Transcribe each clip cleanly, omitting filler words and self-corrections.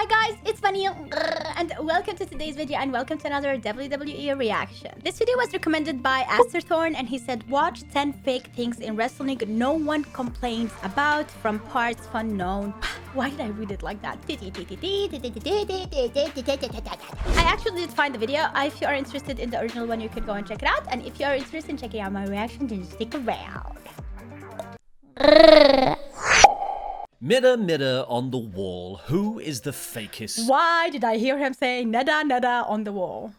Hi guys, it's Bunny and welcome to today's video and welcome to another WWE reaction. This video was recommended by Asterthorn and he said watch 10 fake things in wrestling no one complains about from parts unknown. Why did I read it like that? I actually did find the video. If you are interested in the original one, you can go and check it out. And if you are interested in checking out my reaction, then stick around. Midda on the wall. Who is the fakest Why did I hear him saying nada on the wall?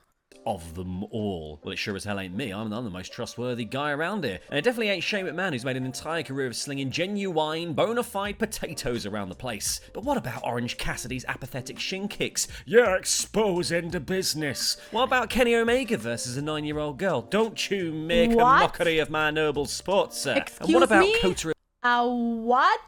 of them all? Well, it sure as hell ain't me. I'm the most trustworthy guy around here. And it definitely ain't Shane McMahon, who's made an entire career of slinging genuine, bona fide potatoes around the place. But what about Orange Cassidy's apathetic shin kicks? You're exposing the business. What about Kenny Omega versus a 9-year-old girl? Don't you make a mockery of my noble sport, sir. Excuse and what about me? Kota? What?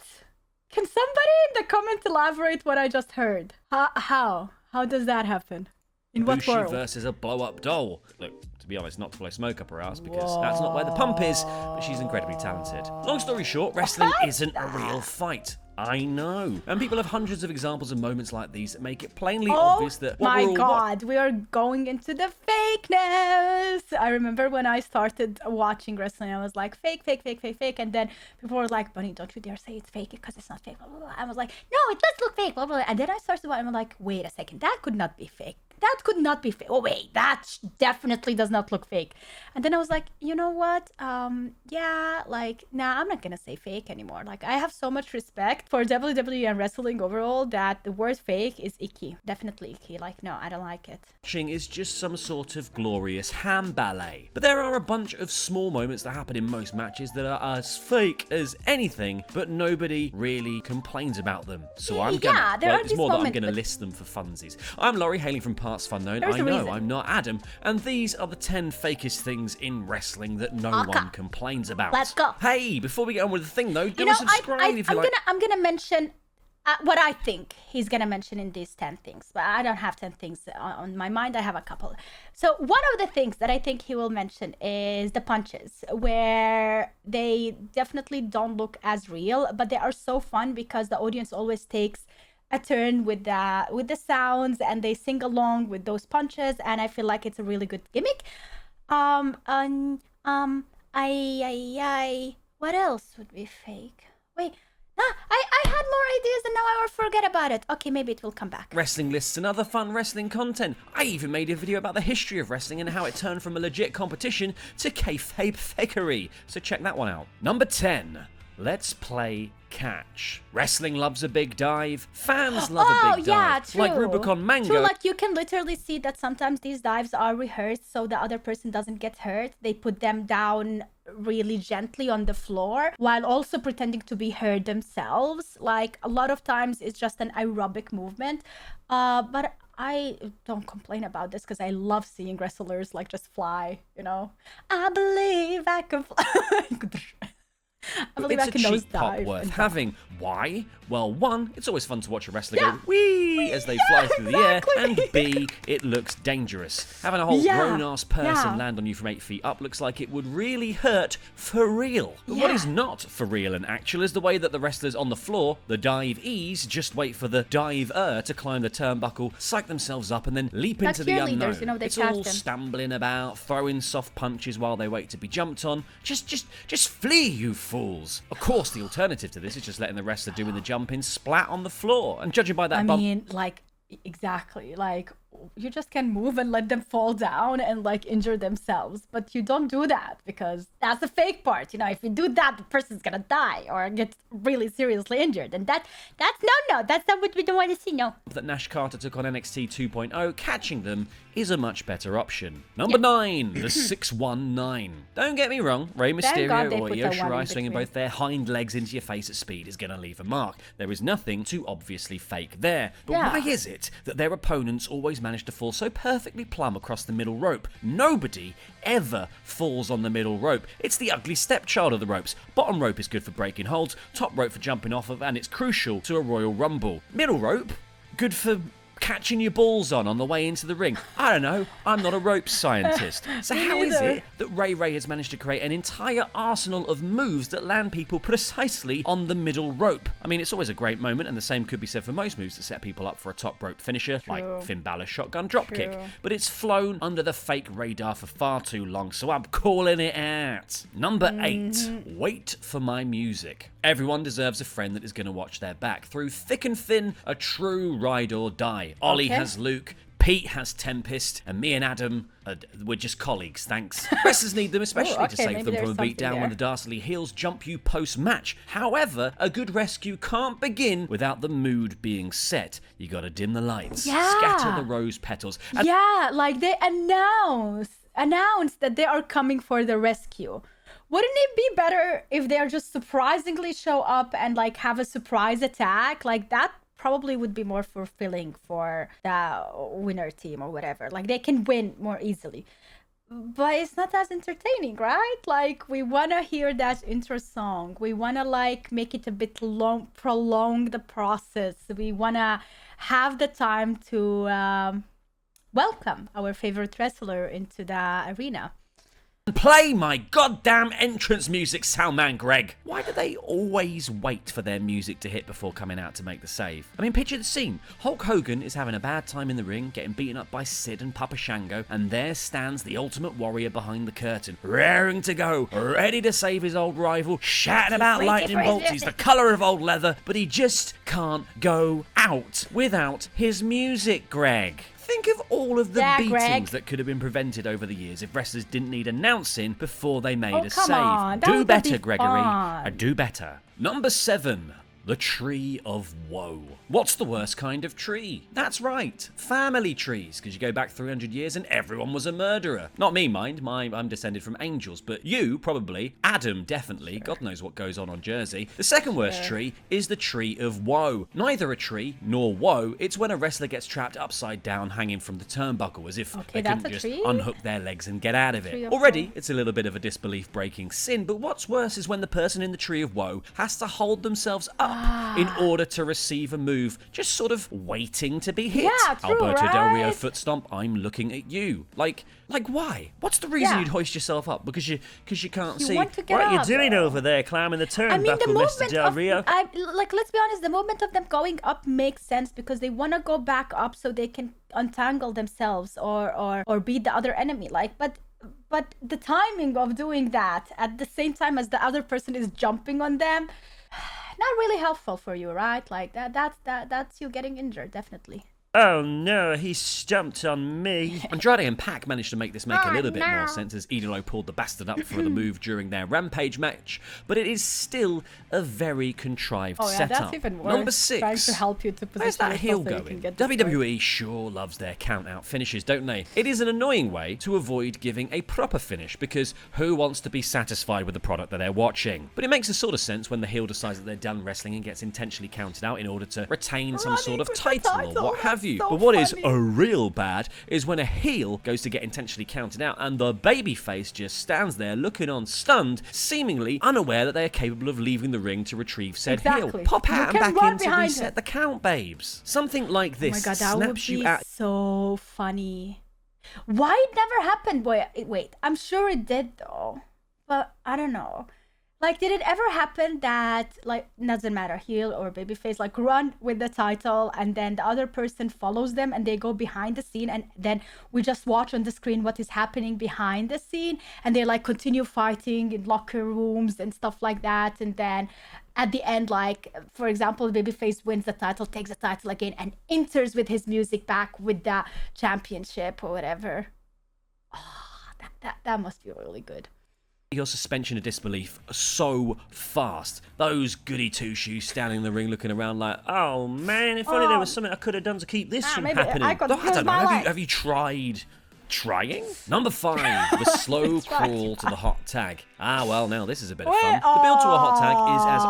Can somebody in the comments elaborate what I just heard? How? How does that happen? In what Bushi world? versus a blow-up doll. Look, to be honest, not to blow smoke up her ass because that's not where the pump is, but she's incredibly talented. Long story short, wrestling isn't a real fight. I know. And people have hundreds of examples of moments like these that make it plainly obvious that what we're all God, we are going into the fakeness. I remember when I started watching wrestling, I was like, fake. And then people were like, Bunny, don't you dare say it's fake because it's not fake. Blah, blah, blah. I was like, no, it does look fake. Blah, blah, blah. And then I started watching, I'm like, wait a second, that could not be fake. That could not be fake. Oh, wait, that definitely does not look fake. And then I was like, you know what? Yeah, like, nah, I'm not going to say fake anymore. Like, I have so much respect for WWE and wrestling overall that the word fake is icky. Definitely icky. Like, no, I don't like it. watching is just some sort of glorious ham ballet. But there are a bunch of small moments that happen in most matches that are as fake as anything, but nobody really complains about them. So I'm gonna, it's more that I'm gonna list them for funsies. I'm Laurie, hailing from Parts Unknown. I know I'm not Adam, and these are the 10 fakest things in wrestling that no one complains about. Let's go. Hey, before we get on with the thing though, do a subscribe if you like. I'm gonna mention what I think he's gonna mention in these 10 things, but I don't have 10 things on my mind. I have a couple. So one of the things that I think he will mention is the punches, where they definitely don't look as real, but they are so fun because the audience always takes a turn with the sounds and they sing along with those punches, and I feel like it's a really good gimmick. What else would be fake? Wait, I had more ideas and now I will forget about it. Okay, maybe it will come back. Wrestling lists and other fun wrestling content. I even made a video about the history of wrestling and how it turned from a legit competition to kayfabe fakery. So check that one out. Number 10. Let's play catch. Wrestling loves a big dive. Fans love a big dive. True. Like Rubicon Mango. True, like you can literally see that sometimes these dives are rehearsed so the other person doesn't get hurt. They put them down really gently on the floor while also pretending to be hurt themselves. Like a lot of times it's just an aerobic movement. But I don't complain about this because I love seeing wrestlers like just fly, you know. I believe I can fly. It's a cheap pop worth having. Why? Well, one, it's always fun to watch a wrestler go wee as they fly through the air, and B, it looks dangerous. Having a whole grown-ass person land on you from 8 feet up looks like it would really hurt for real. But what is not for real and actual is the way that the wrestlers on the floor, the dive-ees, just wait for the diver to climb the turnbuckle, psych themselves up, and then leap into the unknown. You know, it's all stumbling about, throwing soft punches while they wait to be jumped on. Just flee, you fools. Of course, the alternative to this is just letting the wrestler doing the jumping splat on the floor. And judging by that exactly. Like, you just can move and let them fall down and like injure themselves, but you don't do that because that's the fake part. You know, if you do that, the person's gonna die or get really seriously injured, and that's no, that's not what we don't want to see. No. That Nash Carter took on NXT 2.0, catching them is a much better option. Number 9, the 619. Don't get me wrong, Rey Mysterio or Io Shirai swinging both their hind legs into your face at speed is gonna leave a mark. There is nothing too obviously fake there. But why is it that their opponents always manage to fall so perfectly plumb across the middle rope? Nobody ever falls on the middle rope. It's the ugly stepchild of the ropes. Bottom rope is good for breaking holds, top rope for jumping off of, and it's crucial to a Royal Rumble. Middle rope, good for catching your balls on the way into the ring? I don't know. I'm not a ropes scientist. So how is it that Ray Ray has managed to create an entire arsenal of moves that land people precisely on the middle rope? I mean, it's always a great moment, and the same could be said for most moves that set people up for a top rope finisher, like Finn Balor's shotgun dropkick. But it's flown under the fake radar for far too long, so I'm calling it out. Number 8, wait for my music. Everyone deserves a friend that is going to watch their back. Through thick and thin, a true ride or die. Ollie has Luke, Pete has Tempest, and me and Adam, we're just colleagues, thanks. Wrestlers need them, especially to save them from a beatdown when the dastardly heels jump you post-match. However, a good rescue can't begin without the mood being set. You gotta dim the lights, scatter the rose petals. Like they announced that they are coming for the rescue. Wouldn't it be better if they are just surprisingly show up and like have a surprise attack? Like that probably would be more fulfilling for the winner team or whatever. Like they can win more easily. But it's not as entertaining, right? Like we want to hear that intro song. We want to like make it a bit long, prolong the process. We want to have the time to welcome our favorite wrestler into the arena. Play my goddamn entrance music, Soundman Greg. Why do they always wait for their music to hit before coming out to make the save? I mean, picture the scene. Hulk Hogan is having a bad time in the ring, getting beaten up by Sid and Papa Shango, and there stands the Ultimate Warrior behind the curtain, raring to go, ready to save his old rival, shouting about lightning bolts. He's the colour of old leather, but he just can't go out without his music, Greg. Think of all of the beatings that could have been prevented over the years if wrestlers didn't need announcing before they made a save. Do better, Gregory. Do better. Number 7. The Tree of Woe. What's the worst kind of tree? That's right, family trees, because you go back 300 years and everyone was a murderer. Not me, mind. I'm descended from angels, but you, probably. Adam, definitely. God knows what goes on Jersey. The second worst tree is the Tree of Woe. Neither a tree nor woe. It's when a wrestler gets trapped upside down, hanging from the turnbuckle, as if they couldn't just unhook their legs and get out of it. Already, it's a little bit of a disbelief-breaking sin, but what's worse is when the person in the Tree of Woe has to hold themselves up in order to receive a move, just sort of waiting to be hit. Yeah, true, Alberto Del Rio right? foot stomp, I'm looking at you. Like why? What's the reason you'd hoist yourself up? Because you can't see. Want to get what are you up, doing over there, climbing the turnbuckle, I mean, the Mr. Del Rio? Let's be honest, the movement of them going up makes sense because they want to go back up so they can untangle themselves or beat the other enemy. But the timing of doing that at the same time as the other person is jumping on them, not really helpful for you, right? Like that's you getting injured, definitely. Oh no, he stumped on me. Andrade and Pac managed to make this make a little bit more sense as Idolo pulled the bastard up for the move during their Rampage match, but it is still a very contrived setup. That's even worse. Number 6. Trying to help you to position Where's that heel so going? WWE sure loves their count-out finishes, don't they? It is an annoying way to avoid giving a proper finish because who wants to be satisfied with the product that they're watching? But it makes a sort of sense when the heel decides that they're done wrestling and gets intentionally counted out in order to retain some sort of title or what have you. So but what is a real bad is when a heel goes to get intentionally counted out and the babyface just stands there looking on stunned, seemingly unaware that they are capable of leaving the ring to retrieve said heel. Pop out and back in to reset the count, babes. Something like this snaps you out. So funny. Why it never happened? Boy, wait, I'm sure it did though, but I don't know. Like, did it ever happen that, like, doesn't matter, heel or babyface, like, run with the title and then the other person follows them and they go behind the scene and then we just watch on the screen what is happening behind the scene and they, like, continue fighting in locker rooms and stuff like that, and then at the end, like, for example, babyface wins the title, takes the title again and enters with his music back with the championship or whatever. Oh, that must be really good. Your suspension of disbelief so fast. Those goody two-shoes standing in the ring looking around like, oh man, if only there was something I could have done to keep this from happening. I don't know. Have you tried trying? Number 5, the slow crawl to the hot tag. Well, now this is a bit of fun. The build to a hot tag is as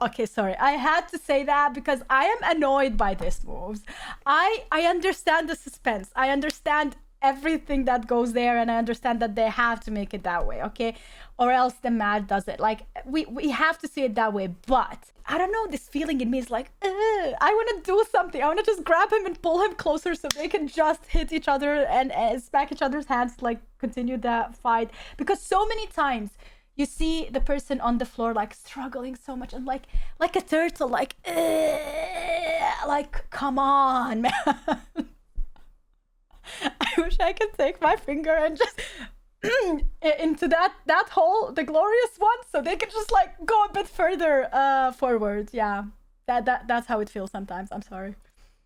old as... Okay, sorry. I had to say that because I am annoyed by these moves. I understand the suspense. I understand everything that goes there, and I understand that they have to make it that way, okay? Or else the match does it. Like, we have to see it that way, but I don't know, this feeling in me is like, I want to do something. I want to just grab him and pull him closer so they can just hit each other and smack each other's hands, like continue the fight. Because so many times you see the person on the floor like struggling so much and like a turtle, like come on, man. I wish I could take my finger and just into that hole, the glorious one, so they can just like go a bit further forward. Yeah, that's how it feels sometimes. I'm sorry.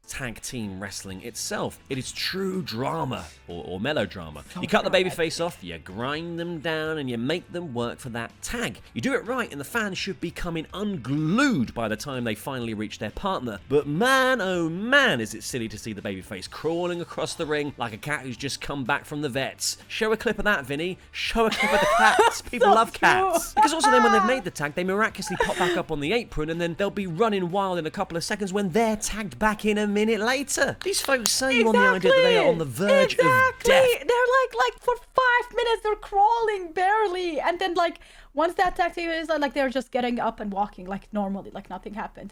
Tag team wrestling itself. It is true drama or melodrama. You cut the babyface off, you grind them down, and you make them work for that tag. You do it right, and the fans should be coming unglued by the time they finally reach their partner. But man, oh man, is it silly to see the babyface crawling across the ring like a cat who's just come back from the vets. Show a clip of that, Vinny. Show a clip of the cats. People love cats. Because also then when they've made the tag, they miraculously pop back up on the apron, and then they'll be running wild in a couple of seconds when they're tagged back in a minute later. These folks say on the idea that they are on the verge of death. They're like for 5 minutes they're crawling barely, and then like once that tag team is like they're just getting up and walking like normally, like nothing happened.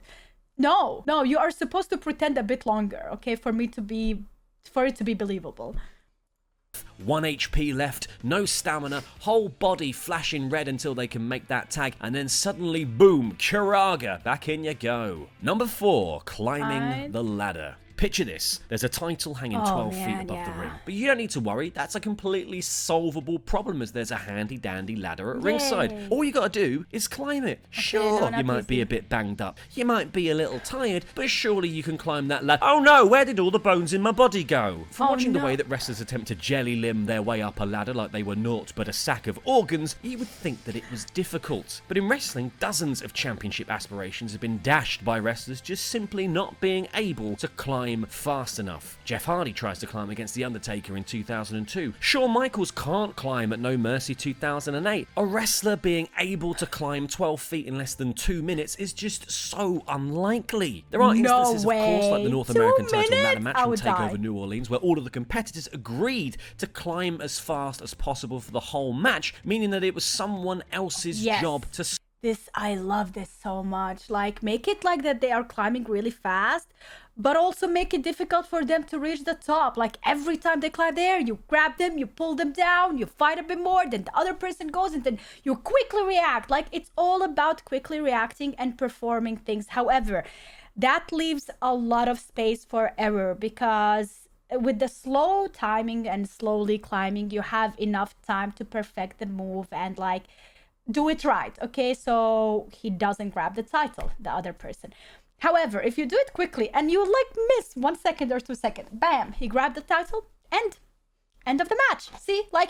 No, you are supposed to pretend a bit longer, okay, for it to be believable. 1 HP left, no stamina, whole body flashing red until they can make that tag, and then suddenly, boom, Kuraga, back in you go. Number 4, climbing the ladder. Picture this, there's a title hanging 12 feet above the ring. But you don't need to worry, that's a completely solvable problem as there's a handy dandy ladder at ringside. All you gotta do is climb it. Sure, you might be a bit banged up, you might be a little tired, but surely you can climb that ladder. Oh no, where did all the bones in my body go? From watching the way that wrestlers attempt to jelly limb their way up a ladder like they were naught but a sack of organs, you would think that it was difficult. But in wrestling, dozens of championship aspirations have been dashed by wrestlers just simply not being able to climb fast enough. Jeff Hardy tries to climb against The Undertaker in 2002. Shawn Michaels can't climb at No Mercy 2008. A wrestler being able to climb 12 feet in less than 2 minutes is just so unlikely. There are instances, of course, like the North American title ladder match from TakeOver New Orleans, where all of the competitors agreed to climb as fast as possible for the whole match, meaning that it was someone else's job to... I love this so much. Like, make it like that they are climbing really fast, but also make it difficult for them to reach the top. Like, every time they climb there, you grab them, you pull them down, you fight a bit more, then the other person goes, and then you quickly react. Like, it's all about quickly reacting and performing things. However, that leaves a lot of space for error, because with the slow timing and slowly climbing, you have enough time to perfect the move and like do it right, okay? So he doesn't grab the title, the other person. However, if you do it quickly and you like miss 1 second or 2 seconds, bam, he grabbed the title, and end of the match. See, like,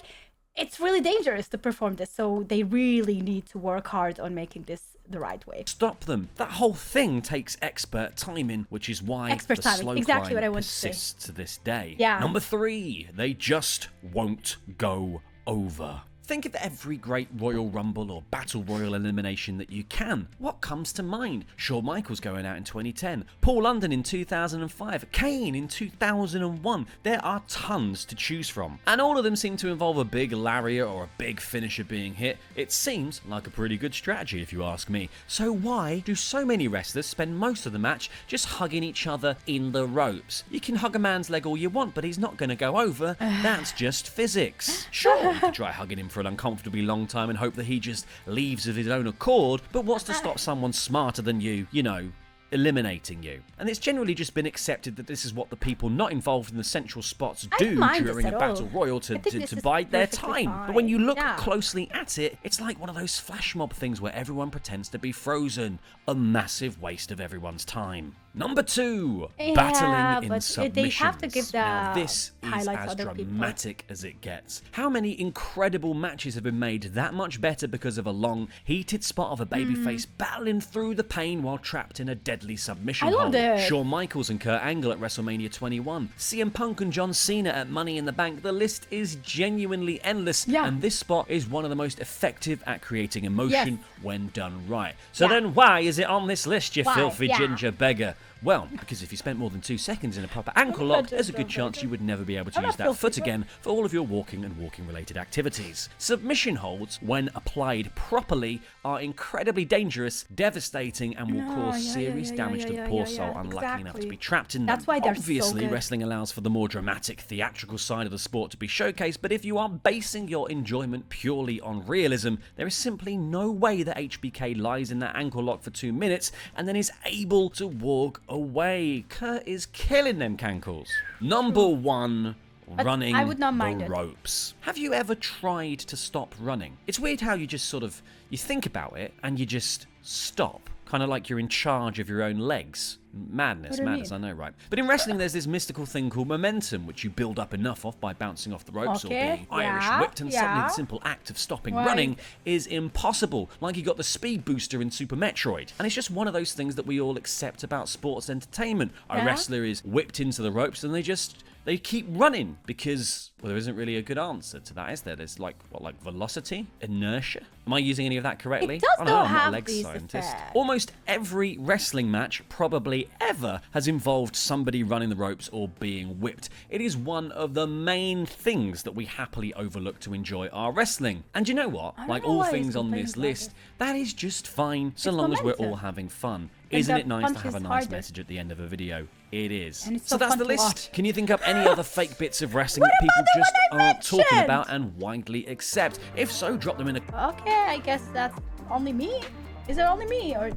it's really dangerous to perform this, so they really need to work hard on making this the right way. Stop them. That whole thing takes expert timing, which is why the slow climb persists to this day. Number 3, they just won't go over. Think of every great Royal Rumble or Battle Royal elimination that you can. What comes to mind? Shawn Michaels going out in 2010, Paul London in 2005, Kane in 2001. There are tons to choose from. And all of them seem to involve a big lariat or a big finisher being hit. It seems like a pretty good strategy if you ask me. So why do so many wrestlers spend most of the match just hugging each other in the ropes? You can hug a man's leg all you want, but he's not going to go over. That's just physics. Sure, you could try hugging him for an uncomfortably long time and hope that he just leaves of his own accord, but what's to stop someone smarter than you know, eliminating you? And it's generally just been accepted that this is what the people not involved in the central spots do during a battle royal to bide their time. But when you look closely at it, it's like one of those flash mob things where everyone pretends to be frozen. A massive waste of everyone's time. Number 2, battling in submissions. They have to give now, this is as dramatic as it gets. How many incredible matches have been made that much better because of a long, heated spot of a babyface battling through the pain while trapped in a deadly submission hold? Shawn Michaels and Kurt Angle at WrestleMania 21, CM Punk and John Cena at Money in the Bank. The list is genuinely endless, and this spot is one of the most effective at creating emotion when done right. So then why is it on this list, you filthy ginger beggar? Well, because if you spent more than 2 seconds in a proper ankle lock, there's a good chance you would never be able to use that foot again for all of your walking and walking-related activities. Submission holds, when applied properly, are incredibly dangerous, devastating, and will cause serious damage to the poor soul unlucky enough to be trapped in them. That's why they're Obviously, so good. wrestling allows for the more dramatic, theatrical side of the sport to be showcased, but if you are basing your enjoyment purely on realism, there is simply no way that HBK lies in that ankle lock for 2 minutes and then is able to walk away. Kurt is killing them cankles. Number 1. Running I would not mind the it. ropes. Have you ever tried to stop running? It's weird how you just sort of, you think about it and you just stop. Kind of like you're in charge of your own legs. Madness, I know, right? But in wrestling, there's this mystical thing called momentum, which you build up enough of by bouncing off the ropes or being Irish whipped, and suddenly the simple act of stopping running is impossible, like you got the speed booster in Super Metroid. And it's just one of those things that we all accept about sports entertainment. A wrestler is whipped into the ropes and they keep running because, well, there isn't really a good answer to that, is there? There's like velocity, inertia. Am I using any of that correctly? It does I don't know, I'm not a have legs these scientist. effects. Almost every wrestling match, probably ever, has involved somebody running the ropes or being whipped. It is one of the main things that we happily overlook to enjoy our wrestling. And you know what? Like all things on this list, that is just fine so long as we're all having fun. Isn't it nice to have a nice message at the end of a video? It is. So that's the list. Can you think up any other fake bits of wrestling that people just aren't talking about and widely accept? If so, drop them in a... Okay, I guess that's only me. Is it only me, or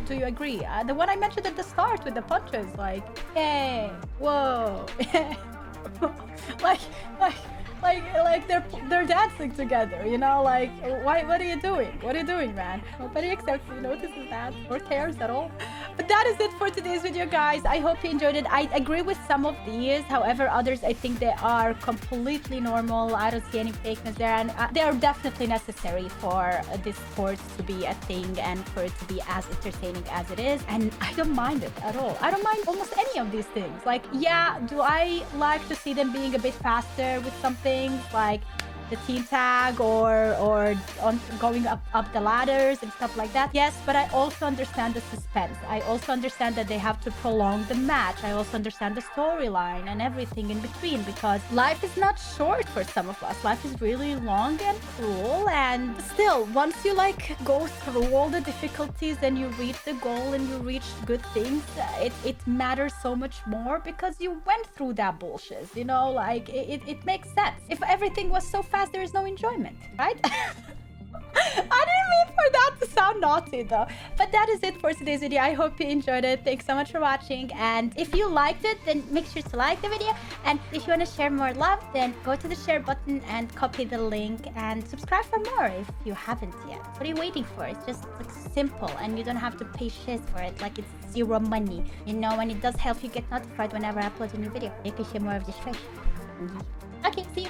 do you agree? The one I mentioned at the start with the punches, like, hey, whoa, like they're dancing together, you know? Like, what are you doing? What are you doing, man? Nobody accepts, notices that or cares at all. But that is it for today's video, guys. I hope you enjoyed it. I agree with some of these. However, others, I think they are completely normal. I don't see any fakeness there. And they are definitely necessary for this sport to be a thing and for it to be as entertaining as it is. And I don't mind it at all. I don't mind almost any of these things. Like, yeah, do I like to see them being a bit faster with some things? Like the team tag or on going up the ladders and stuff like that. Yes, but I also understand the suspense. I also understand that they have to prolong the match. I also understand the storyline and everything in between, because life is not short for some of us. Life is really long and cruel, and still, once you like go through all the difficulties and you reach the goal and you reach good things, it matters so much more because you went through that bullshit, you know? Like, it makes sense. If everything was so fast, there is no enjoyment, right? I didn't mean for that to sound naughty though. But that is it for today's video. I hope you enjoyed it. Thanks so much for watching. And if you liked it, then make sure to like the video. And if you want to share more love, then go to the share button and copy the link and subscribe for more if you haven't yet. What are you waiting for? It's just like simple, and you don't have to pay shit for it. Like, it's zero money, you know, and it does help you get notified whenever I upload a new video. You can share more of this fish. Okay, see you.